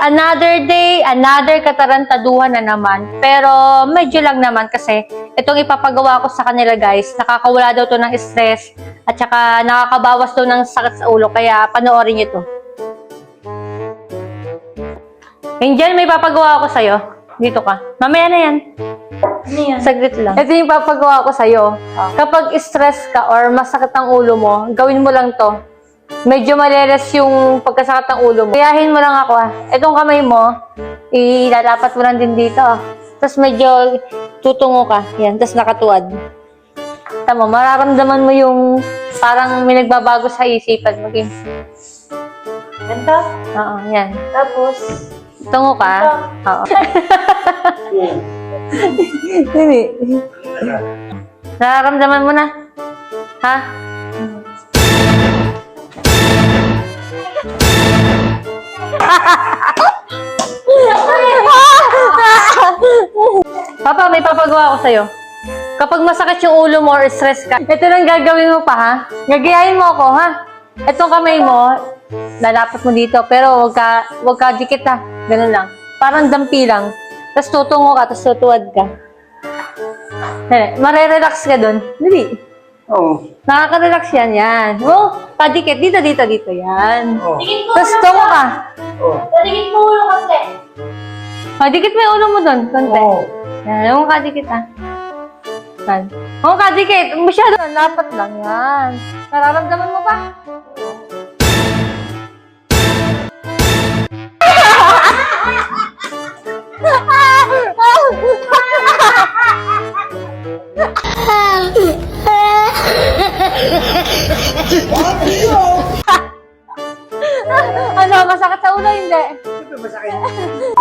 another day, another katarantaduhan na naman. Pero medyo lang naman kasi itong ipapagawa ko sa kanila guys, nakakawala daw to ng stress at saka nakakabawas daw ng sakit sa ulo. Kaya panoorin nyo to. Angel, may papagawa ko sa'yo. Dito ka. Mamaya na yan. Ano yan? Saglit lang. Ito yung papagawa ko sa'yo. Kapag stress ka or masakit ang ulo mo, gawin mo lang to. Medyo maleles yung pagkasakit ng ulo mo. Kayahin mo lang ako Itong kamay mo, ilalapat mo lang din dito. Tapos medyo tutungo ka. Yan, tapos nakatuwad. Tama, mararamdaman mo yung parang may nagbabago sa isipan mo. Okay? Ganito? Oo, yan. Tapos, Tungo ka? Oo. Hindi. Nararamdaman mo na? Ha? Papa, may papagawa ko sa'yo. Kapag masakit yung ulo mo or stress ka, ito lang gagawin mo pa, ha? Gagayahin mo ako, ha? Itong kamay mo, lalapat mo dito, pero wag ka dikit, ha? Ganun lang. Parang dampi lang. Tapos tutungo ka, tapos tutuwad ka. Mare-relax ka dun. Dali. Oo. Nakaka-relax yan. Oh, padikit. Dito, yan. Oo. tigit mo Tapos ulo tungo ka. ka. Oo. Tigit mo ulo kasi. Dikit mo yung ulo mo dun. Konti. Oo. Yan, huwag ka dikit, ha? Yan. Huwag ka dikit. Masyado. Dapat lang yan. Nararamdaman mo pa? Ano, masakit sa ulo, hindi? Siyempre masakit.